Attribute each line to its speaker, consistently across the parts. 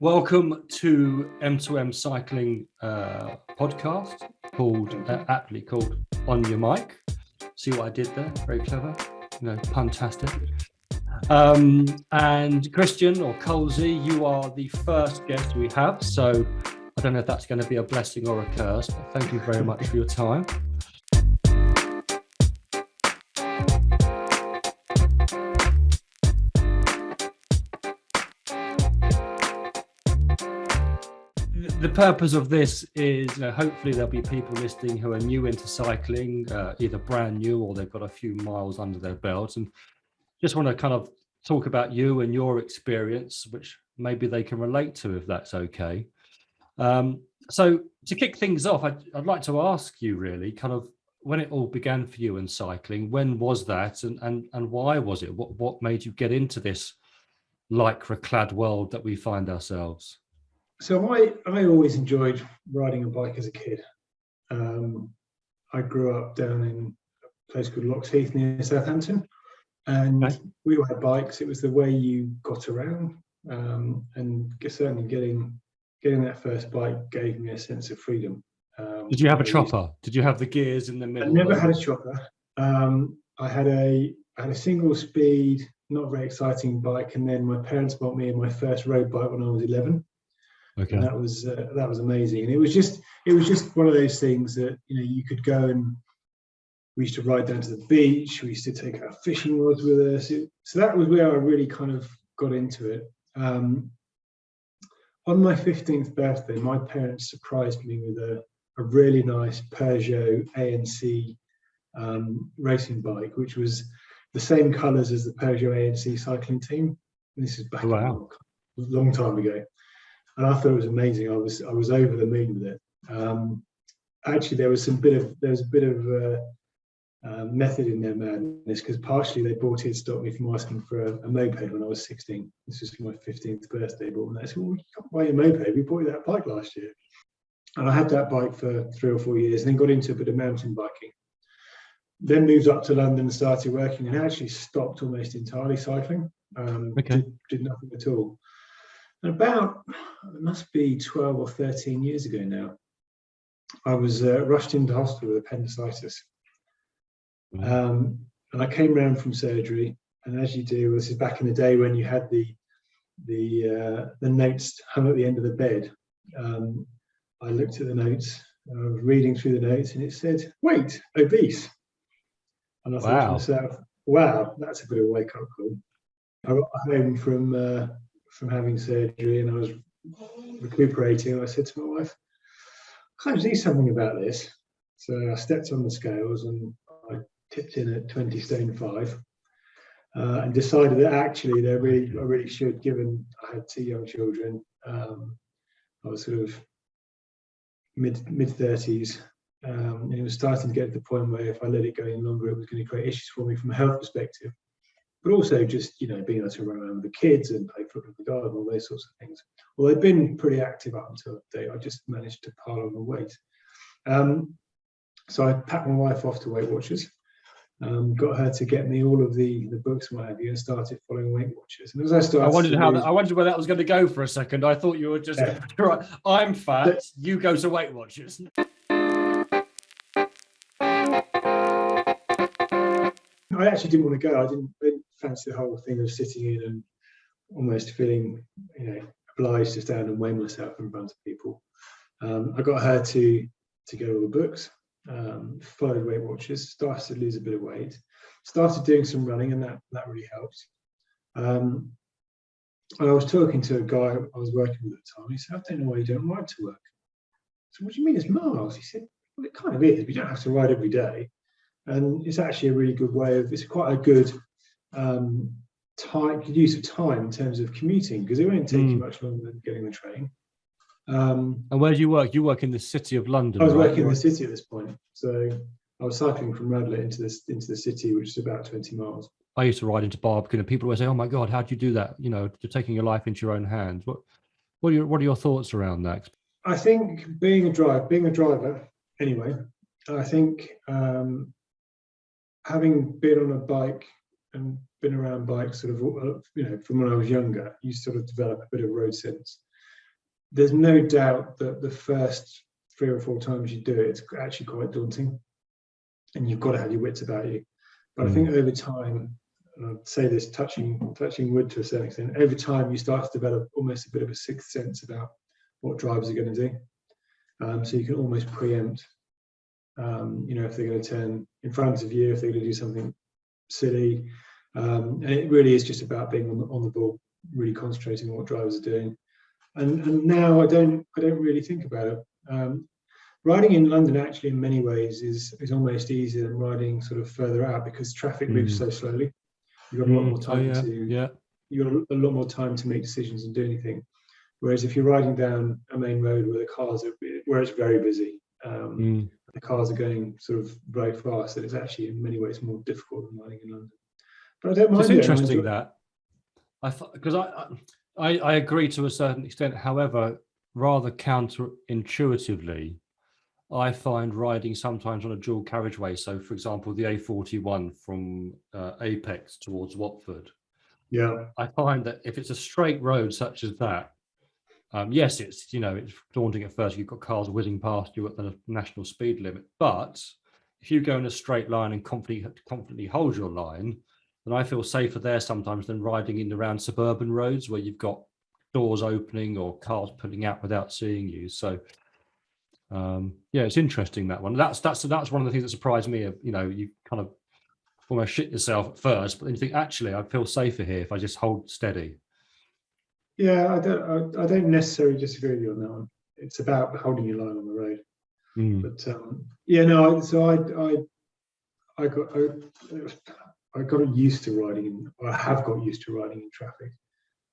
Speaker 1: Welcome to m2M cycling podcast aptly called On Your Mic. See what I did there? Very clever, puntastic. And Christian or Colesy, you are the first guest we have, so I don't know if that's going to be a blessing or a curse, but thank you very much for your time. The purpose of this is, hopefully there'll be people listening who are new into cycling, either brand new or they've got a few miles under their belt, and just want to kind of talk about you and your experience, which maybe they can relate to, if that's okay. So to kick things off, I'd like to ask you really kind of when it all began for you in cycling. When was that, and why was it? What made you get into this lycra-clad world that we find ourselves?
Speaker 2: So I always enjoyed riding a bike as a kid. I grew up down in a place called Loxheath near Southampton, and we all had bikes. It was the way you got around, and certainly getting that first bike gave me a sense of freedom.
Speaker 1: Did you have a chopper? Did you have the gears in the middle?
Speaker 2: I never had a chopper. I had a single speed, not very exciting bike, and then my parents bought me my first road bike when I was 11. Okay. And that was amazing, and it was just one of those things that you could go, and we used to ride down to the beach. We used to take our fishing rods with us. So that was where I really kind of got into it. On my 15th birthday, my parents surprised me with a really nice Peugeot ANC racing bike, which was the same colours as the Peugeot ANC cycling team. And this is back a long time ago. And I thought it was amazing. I was over the moon with it. Actually, there was a bit of method in their madness, because partially they bought it to stop me from asking for a moped when I was 16. This was my 15th birthday. And they said, "Well, you can't buy a moped. We bought you that bike last year." And I had that bike for 3 or 4 years, and then got into a bit of mountain biking. Then moved up to London and started working, and actually stopped almost entirely cycling. Did nothing at all. And it must be 12 or 13 years ago now, I was rushed into hospital with appendicitis. And I came round from surgery, and as you do, this is back in the day when you had the notes hung at the end of the bed. I looked at the notes, I was reading through the notes, and it said, "Wait, obese." And I thought to myself, wow, that's a bit of a wake-up call. I got home from having surgery, and I was recuperating, and I said to my wife, "I do something about this." So I stepped on the scales, and I tipped in at 20 stone 5, and decided that actually I really should, given I had 2 young children. I was sort of mid-30s, and it was starting to get to the point where if I let it go any longer, it was going to create issues for me from a health perspective. But also just, being able to run around with the kids and play football in the garden, all those sorts of things. Well, I've been pretty active up until that day. I just managed to pile on the weight. So I packed my wife off to Weight Watchers, got her to get me all of the books and what have you, and started following Weight Watchers. And as I started,
Speaker 1: I wondered where that was going to go for a second. I thought you were just right. I'm fat. You go to Weight Watchers.
Speaker 2: I actually didn't want to go. I didn't fancy the whole thing of sitting in and almost feeling, obliged to stand and weigh myself in front of people. I got her to get all the books, followed Weight Watchers, started to lose a bit of weight, started doing some running, and that really helped. And I was talking to a guy I was working with at the time. He said, "I don't know why you don't ride to work." So, "What do you mean it's miles?" He said, "Well, it kind of is. We don't have to ride every day. And it's actually a really good way it's quite a good use of time in terms of commuting, because it won't take you much longer than getting the train."
Speaker 1: And where do you work? You work in the city of London.
Speaker 2: I was working in the city at this point, so I was cycling from Radlett into the city, which is about 20 miles.
Speaker 1: I used to ride into Barbican, and people would say, "Oh my God, how do you do that? You're taking your life into your own hands." What are your thoughts around that?
Speaker 2: I think being a driver, anyway. I think having been on a bike and been around bikes sort of, from when I was younger, you sort of develop a bit of road sense. there's no doubt that the first 3 or 4 times you do it, it's actually quite daunting, and you've got to have your wits about you. But I think over time, and I'd say this touching wood to a certain extent, over time you start to develop almost a bit of a sixth sense about what drivers are going to do. So you can almost preempt, if they're going to turn in front of you, if they're going to do something silly. And it really is just about being on the ball, really concentrating on what drivers are doing. And now I don't really think about it. Riding in London actually in many ways is almost easier than riding sort of further out, because traffic moves so slowly. You've got a lot more time you've got a lot more time to make decisions and do anything. Whereas if you're riding down a main road where it's very busy, the cars are going sort of very fast, and it's actually in many ways more difficult than riding in London. But I don't mind.
Speaker 1: It's interesting that because I agree to a certain extent. However, rather counterintuitively, I find riding sometimes on a dual carriageway. So, for example, the A41 from Apex towards Watford.
Speaker 2: Yeah,
Speaker 1: I find that if it's a straight road such as that, yes, it's daunting at first. You've got cars whizzing past you at the national speed limit, but if you go in a straight line and confidently hold your line, then I feel safer there sometimes than riding in around suburban roads where you've got doors opening or cars pulling out without seeing you. So yeah, it's interesting, that one. That's one of the things that surprised me. You kind of almost shit yourself at first, but then you think, actually, I feel safer here if I just hold steady.
Speaker 2: Yeah, I don't necessarily disagree with you on that one. It's about holding your line on the road. But yeah, no. So I got used to riding I have got used to riding in traffic,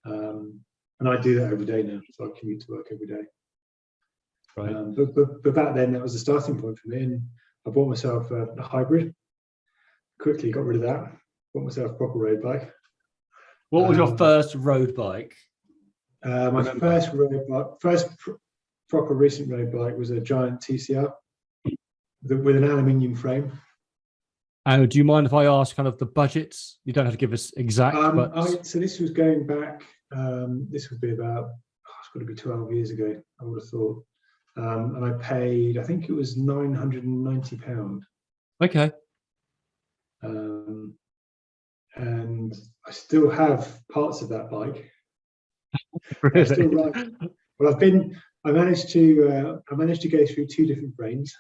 Speaker 2: and I do that every day now. So I commute to work every day.
Speaker 1: Right.
Speaker 2: But back then that was the starting point for me, and I bought myself a hybrid. Quickly got rid of that. Bought myself a proper road bike.
Speaker 1: What was your first road bike?
Speaker 2: My first proper recent road bike was a giant TCR with an aluminium frame.
Speaker 1: Do you mind if I ask kind of the budgets? You don't have to give us exact.
Speaker 2: So this was going back. This would be about, it's got to be 12 years ago, I would have thought. And I paid, I think it was £990.
Speaker 1: Okay.
Speaker 2: And I still have parts of that bike.
Speaker 1: Really?
Speaker 2: I still ride. Well, I managed to go through 2 different frames.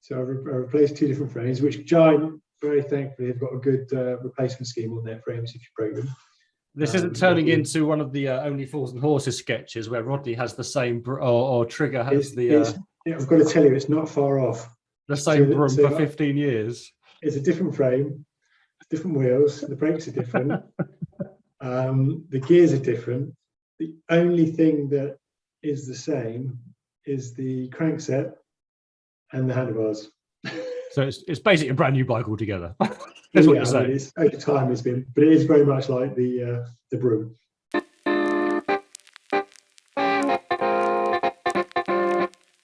Speaker 2: So I replaced 2 different frames, which Giant, very thankfully, have got a good replacement scheme on their frames if you break them.
Speaker 1: This isn't turning into one of the Only Fools and Horses sketches where Rodney has the same or Trigger has
Speaker 2: I've got to tell you, it's not far off.
Speaker 1: The same broom for 15 years.
Speaker 2: It's a different frame, different wheels, the brakes are different, the gears are different. The only thing that is the same is the crankset and the handlebars.
Speaker 1: So it's basically a brand new bike altogether. That's what you're saying.
Speaker 2: Over time it's been, but it is very much like the broom.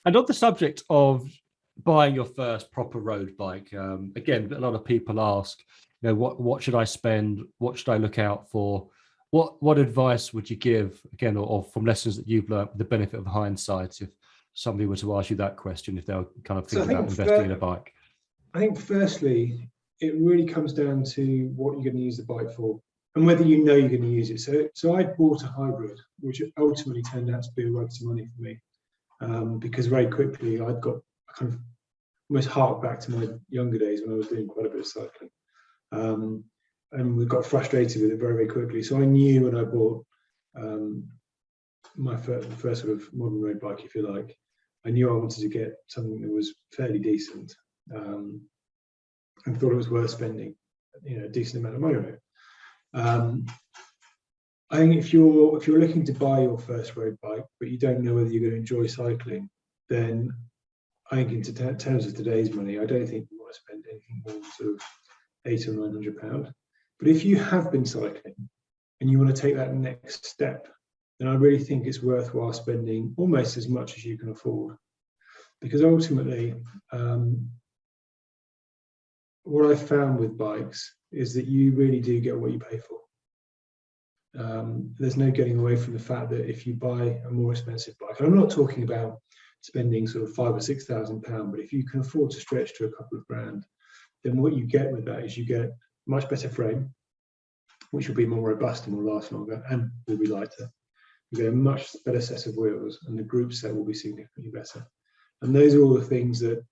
Speaker 1: And on the subject of buying your first proper road bike, again, a lot of people ask, what should I spend? What should I look out for? What advice would you give, again, or from lessons that you've learned with the benefit of hindsight, if somebody were to ask you that question, if they're kind of thinking about investing in a bike?
Speaker 2: I think firstly, it really comes down to what you're going to use the bike for and whether you know you're going to use it. So I bought a hybrid, which ultimately turned out to be a waste of money for me, because very quickly I'd got kind of almost harked back to my younger days when I was doing quite a bit of cycling. And we got frustrated with it very, very quickly. So I knew when I bought my first sort of modern road bike, if you like, I knew I wanted to get something that was fairly decent, and thought it was worth spending, a decent amount of money on it. I think if you're looking to buy your first road bike, but you don't know whether you're going to enjoy cycling, then I think in terms of today's money, I don't think you want to spend anything more than sort of £800 or £900. But if you have been cycling and you want to take that next step, then I really think it's worthwhile spending almost as much as you can afford. Because ultimately, what I've found with bikes is that you really do get what you pay for. there's no getting away from the fact that if you buy a more expensive bike, and I'm not talking about spending sort of £5,000 or £6,000, but if you can afford to stretch to a couple of grand, then what you get with that is you get a much better frame, which will be more robust and will last longer and will be lighter. You get a much better set of wheels, and the group set will be significantly better. And those are all the things that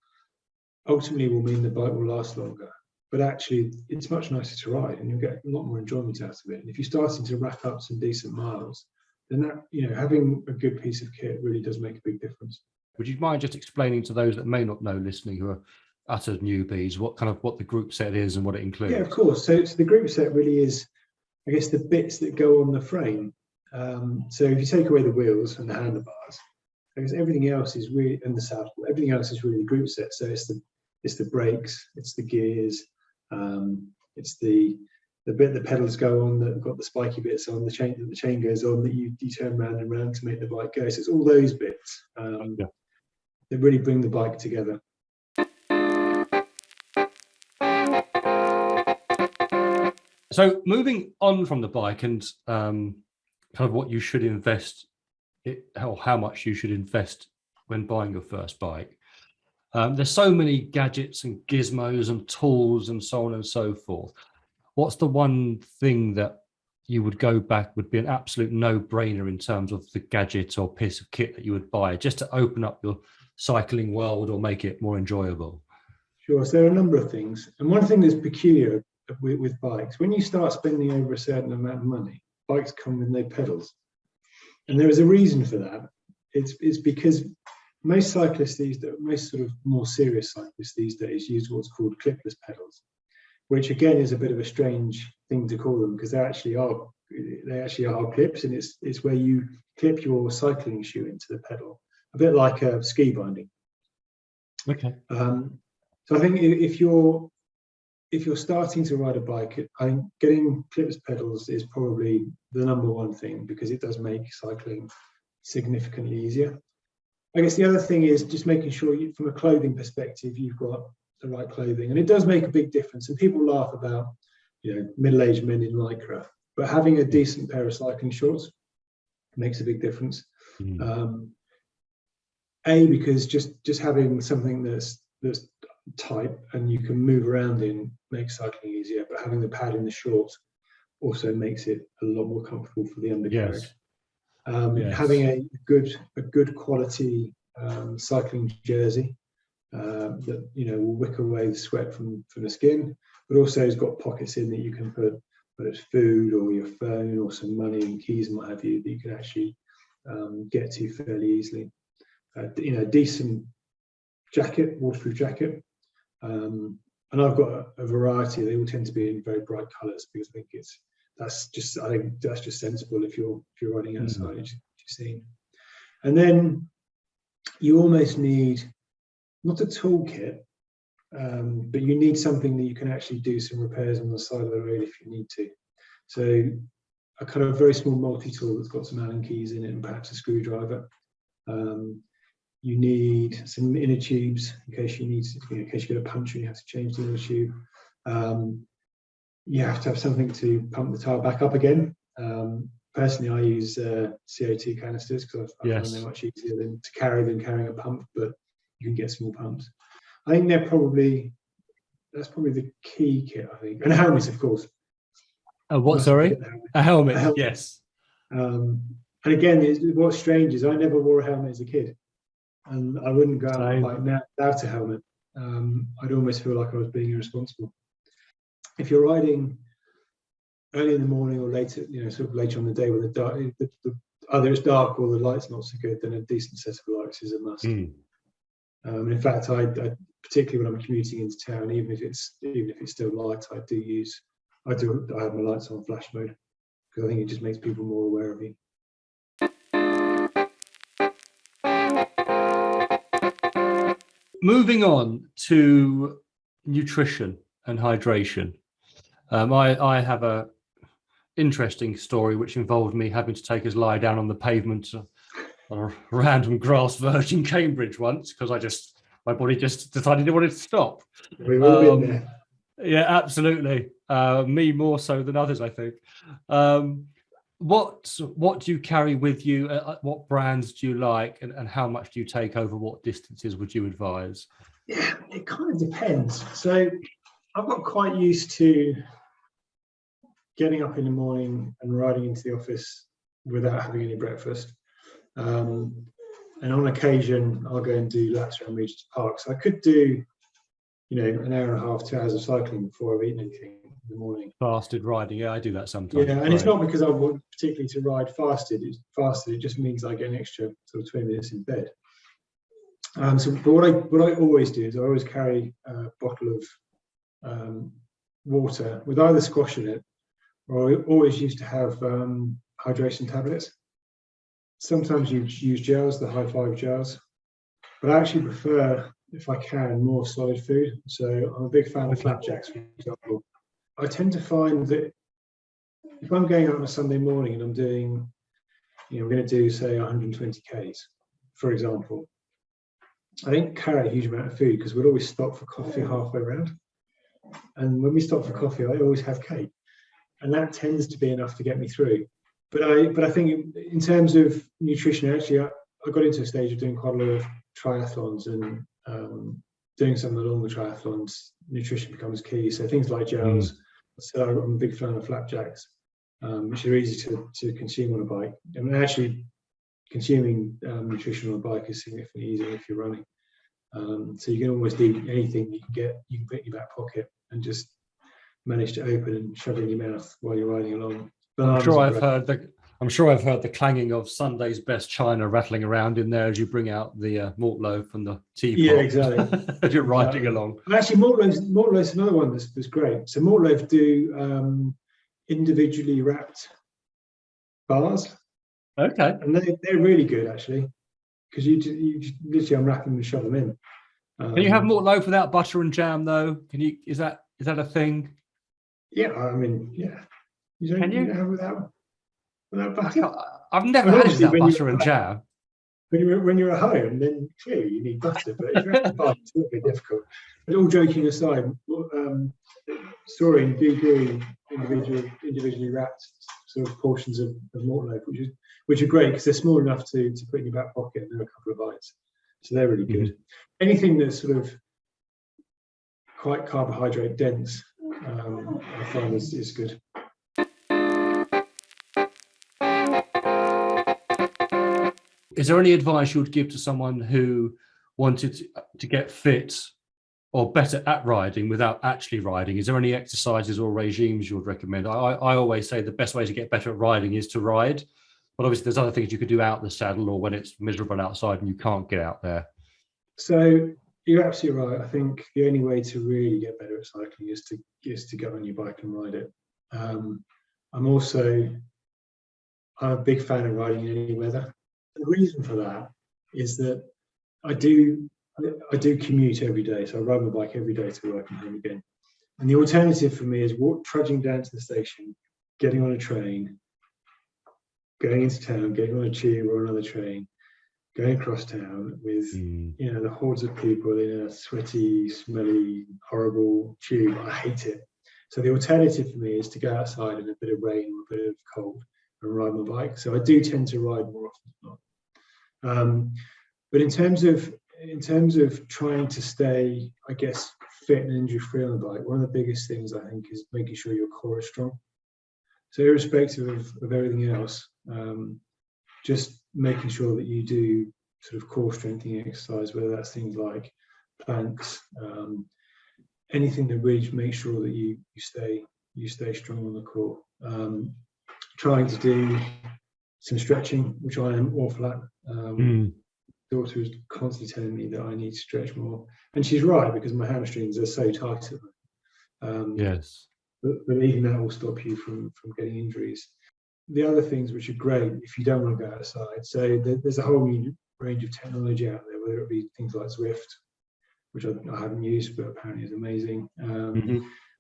Speaker 2: ultimately will mean the bike will last longer. But actually, it's much nicer to ride, and you'll get a lot more enjoyment out of it. And if you're starting to rack up some decent miles, then that, having a good piece of kit really does make a big difference.
Speaker 1: Would you mind just explaining to those that may not know, listening, who are utter newbies, what the group set is and what it includes?
Speaker 2: Yeah, of course. So the group set really is, I guess, the bits that go on the frame. So if you take away the wheels and the handlebars, I guess everything else is really, and the saddle, everything else is really the group set. So it's the brakes, it's the gears, it's the bit the pedals go on that have got the spiky bits on, the chain goes on that you turn round and round to make the bike go. So it's all those bits that really bring the bike together.
Speaker 1: So moving on from the bike and kind of what you should invest, or how much you should invest when buying your first bike. There's so many gadgets and gizmos and tools and so on and so forth. What's the one thing that you would go back would be an absolute no-brainer in terms of the gadget or piece of kit that you would buy just to open up your cycling world or make it more enjoyable?
Speaker 2: Sure. So there are a number of things. And one thing that's peculiar with bikes, when you start spending over a certain amount of money, bikes come with no pedals. And there is a reason for that. It's because most cyclists most sort of more serious cyclists these days use what's called clipless pedals, which again is a bit of a strange thing to call them because they actually are clips, and it's where you clip your cycling shoe into the pedal, a bit like a ski binding.
Speaker 1: Okay.
Speaker 2: So I think if you're starting to ride a bike, I think getting clipless pedals is probably the number one thing because it does make cycling significantly easier. I guess the other thing is just making sure from a clothing perspective, you've got the right clothing, and it does make a big difference. And people laugh about, middle-aged men in lycra, but having a decent pair of cycling shorts makes a big difference. Because just having something that's tight and you can move around in makes cycling easier, but having the pad in the shorts also makes it a lot more comfortable for the undercarriage. Having a good quality cycling jersey that will wick away the sweat from the skin, but also has got pockets in that you can put whether it's food or your phone or some money and keys and what have you that you can actually get to fairly easily. Decent jacket, waterproof jacket, and I've got a variety. They all tend to be in very bright colours because I think that's just sensible if you're riding outside, as you've seen. And then you almost need not a toolkit, but you need something that you can actually do some repairs on the side of the road if you need to. So a kind of very small multi-tool that's got some Allen keys in it and perhaps a screwdriver. You need some inner tubes in case you get a puncture and you have to change the inner tube. You have to have something to pump the tyre back up again. Personally, I use CO2 canisters because I find they're much easier to carry than carrying a pump, but you can get small pumps. I think that's probably the key kit, I think. And a helmet, of course.
Speaker 1: Sorry? A helmet, yes.
Speaker 2: And again, what's strange is I never wore a helmet as a kid. And I wouldn't go out on a bike now without a helmet. I'd almost feel like I was being irresponsible. If you're riding early in the morning or later, sort of later on the day when either it's dark or the light's not so good, then a decent set of lights is a must. In fact, I particularly when I'm commuting into town, even if it's still light, I have my lights on flash mode because I think it just makes people more aware of you.
Speaker 1: Moving on to nutrition and hydration. I have a interesting story which involved me having to take us lie down on the pavement on a random grass verge in Cambridge once because my body just decided it wanted to stop.
Speaker 2: We've all been there.
Speaker 1: Yeah, absolutely. Me more so than others, I think. what do you carry with you? What brands do you like, and how much do you take over? What distances would you advise?
Speaker 2: Yeah, it kind of depends. So I've got quite used to getting up in the morning and riding into the office without having any breakfast. And on occasion, I'll go and do laps around Regent's Park. So I could do, an hour and a half, 2 hours of cycling before I've eaten anything in the morning.
Speaker 1: Fasted riding, yeah, I do that sometimes.
Speaker 2: Yeah, and it's not because I want particularly to ride fasted. It just means I get an extra sort of 20 minutes in bed. But what I always do is I always carry a bottle of water with either squash in it, or I always used to have hydration tablets. Sometimes you use gels, the high five gels, but I actually prefer, if I can, more solid food. So I'm a big fan of flapjacks, for example. I tend to find that if I'm going out on a Sunday morning and I'm doing, I'm going to do, say, 120 Ks, for example, I don't carry a huge amount of food because we'll always stop for coffee halfway around. And when we stop for coffee, I always have cake. And that tends to be enough to get me through. But I think in terms of nutrition, actually, I got into a stage of doing quite a lot of triathlons, and doing some of the longer triathlons, nutrition becomes key. So things like gels. So I'm a big fan of flapjacks, which are easy to consume on a bike. And actually, consuming nutrition on a bike is significantly easier if you're running. So you can almost eat anything you can put in your back pocket and just manage to open and shove it in your mouth while you're riding along.
Speaker 1: I'm sure I've heard the clanging of Sunday's best china rattling around in there as you bring out the malt loaf and the teapot.
Speaker 2: Yeah, exactly.
Speaker 1: As you're riding along.
Speaker 2: And actually, malt loaf's another one that's great. So malt loaf do individually wrapped bars.
Speaker 1: Okay.
Speaker 2: And they're really good, actually, because you literally unwrap them and shove them in.
Speaker 1: Can you have malt loaf without butter and jam, though? Is that a thing?
Speaker 2: Yeah, I mean, yeah. You don't have without butter?
Speaker 1: I've never had it without butter and jam.
Speaker 2: When you're at home, then clearly you need butter, but if you're at the bike, it's a little bit difficult. But all joking aside, Saurian do individually wrapped sort of portions of malt loaf, which are great because they're small enough to put in your back pocket and have a couple of bites. So they're really good. Anything that's sort of quite carbohydrate dense, I find is good.
Speaker 1: Is there any advice you would give to someone who wanted to get fit or better at riding without actually riding? Is there any exercises or regimes you would recommend? I always say the best way to get better at riding is to ride, but obviously there's other things you could do out the saddle or when it's miserable outside and you can't get out there.
Speaker 2: So you're absolutely right. I think the only way to really get better at cycling is to go on your bike and ride it. I'm a big fan of riding in any weather. The reason for that is that I do commute every day, so I ride my bike every day to work and home again. And the alternative for me is trudging down to the station, getting on a train, going into town, getting on a tube or another train, going across town with the hordes of people in a sweaty, smelly, horrible tube. I hate it. So the alternative for me is to go outside in a bit of rain or a bit of cold and ride my bike. So I do tend to ride more often than not. But in terms of trying to stay, I guess, fit and injury free on the bike, one of the biggest things I think is making sure your core is strong. So irrespective of everything else, just making sure that you do sort of core strengthening exercise, whether that's things like planks, anything that really makes sure that you stay strong on the core. Trying to do some stretching, which I am awful at. Daughter is constantly telling me that I need to stretch more, and she's right because my hamstrings are so tight at the moment.
Speaker 1: Yes,
Speaker 2: but even that will stop you from getting injuries. The other things which are great if you don't want to go outside, so there's a whole new range of technology out there, whether it be things like Zwift, which I haven't used but apparently is amazing.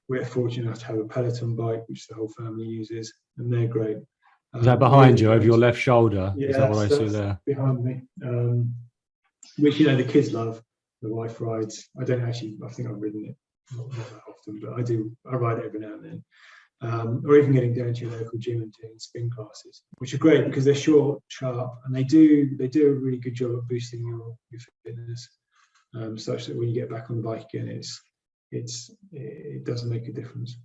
Speaker 2: We're fortunate enough to have a Peloton bike which the whole family uses, and they're great.
Speaker 1: Is that behind you over your left shoulder?
Speaker 2: Yeah,
Speaker 1: is that what I see there?
Speaker 2: Behind me, which the kids love. The wife rides. I think I've ridden it not that often, but I ride it every now and or even getting down to your local gym and doing spin classes, which are great because they're short, sharp, and they do a really good job at boosting your fitness, such that when you get back on the bike again, it does make a difference.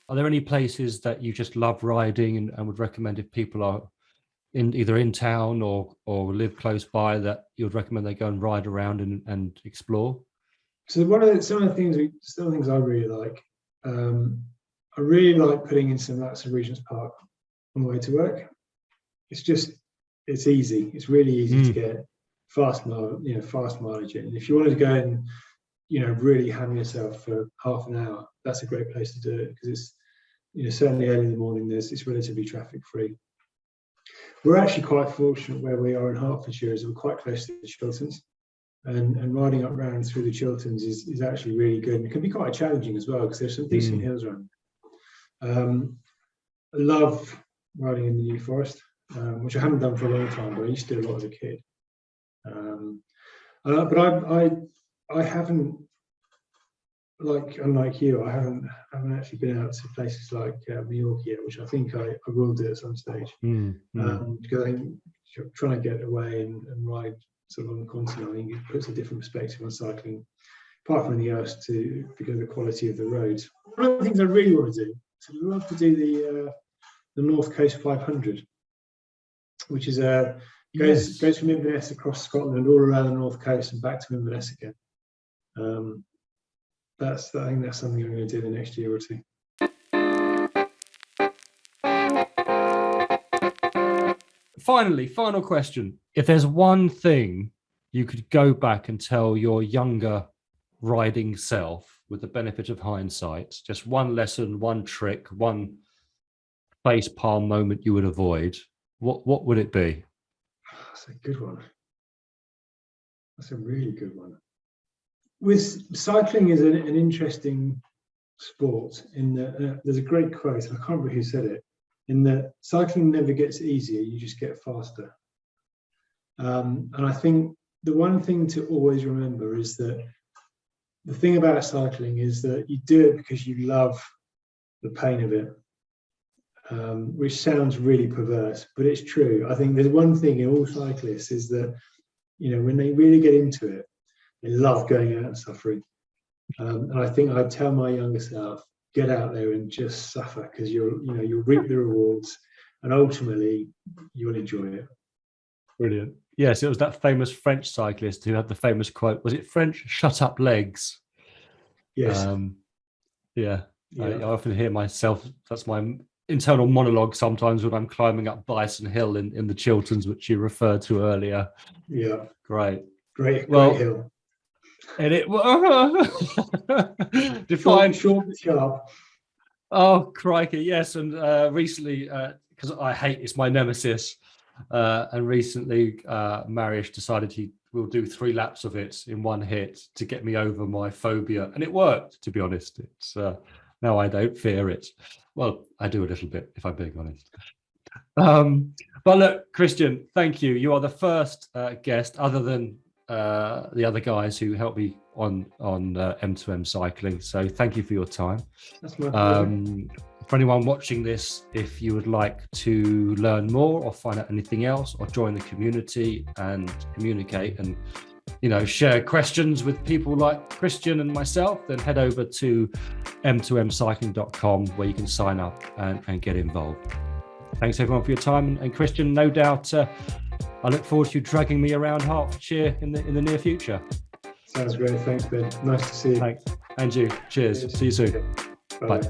Speaker 1: Are there any places that you just love riding and would recommend if people are either in town or live close by, that you would recommend they go and ride around and explore?
Speaker 2: So some of the things I really like, I really like putting in some laps of Regent's Park on the way to work. It's easy. It's really easy to get fast mileage in. If you wanted to go and really hammer yourself for half an hour, that's a great place to do it, because it's certainly early in the morning. It's relatively traffic free. We're actually quite fortunate where we are in Hertfordshire, as we're quite close to the Chilterns, and riding up round through the Chilterns is actually really good, and it can be quite challenging as well because there's some decent hills around. I love riding in the New Forest, which I haven't done for a long time, but I used to do a lot as a kid. But I haven't, unlike you, I haven't actually been out to places like New York yet, which I think I will do at some stage. Because I think trying to get away and ride sort of on the continent, I think it puts a different perspective on cycling, apart from anything else, because of the quality of the roads. One of the things I really want to do, so I'd love to do the North Coast 500, which is goes from Inverness across Scotland, all around the North Coast and back to Inverness again. I think that's something I'm going to do the next year or two.
Speaker 1: Finally, final question. If there's one thing you could go back and tell your younger riding self with the benefit of hindsight, just one lesson, one trick, one face palm moment you would avoid, what would it be?
Speaker 2: That's a good one. That's a really good one. With cycling is an interesting sport in that there's a great quote, I can't remember who said it, in that cycling never gets easier, you just get faster. And I think the one thing to always remember is that the thing about cycling is that you do it because you love the pain of it, which sounds really perverse, but it's true. I think there's one thing in all cyclists is that, when they really get into it, they love going out and suffering. And I think I'd tell my younger self, get out there and just suffer, because you'll reap the rewards, and ultimately you'll enjoy it. Brilliant.
Speaker 1: Yes, it was that famous French cyclist who had the famous quote. Was it French? Shut up, legs.
Speaker 2: Yes.
Speaker 1: Yeah. I often hear myself. That's my internal monologue sometimes when I'm climbing up Bison Hill in the Chilterns, which you referred to earlier.
Speaker 2: Yeah.
Speaker 1: Great
Speaker 2: hill.
Speaker 1: And it define
Speaker 2: short but sharp.
Speaker 1: Oh crikey, yes. And recently, because it's my nemesis, and recently Mariusz decided he will do 3 laps of it in one hit to get me over my phobia, and it worked, to be honest. It's now I don't fear it. Well, I do a little bit, if I'm being honest. But look, Christian, thank you. You are the first guest, other than the other guys who helped me on m2M cycling. So thank you for your time.
Speaker 2: That's my pleasure.
Speaker 1: For anyone watching this, if you would like to learn more or find out anything else, or join the community and communicate and share questions with people like Christian and myself, then head over to m2mcycling.com, where you can sign up and get involved. Thanks everyone for your time, and Christian, no doubt I look forward to you dragging me around Hertfordshire in the near future.
Speaker 2: Sounds great. Thanks, Ben. Nice to see you.
Speaker 1: Thanks. And you. Cheers. See you soon.
Speaker 2: Bye.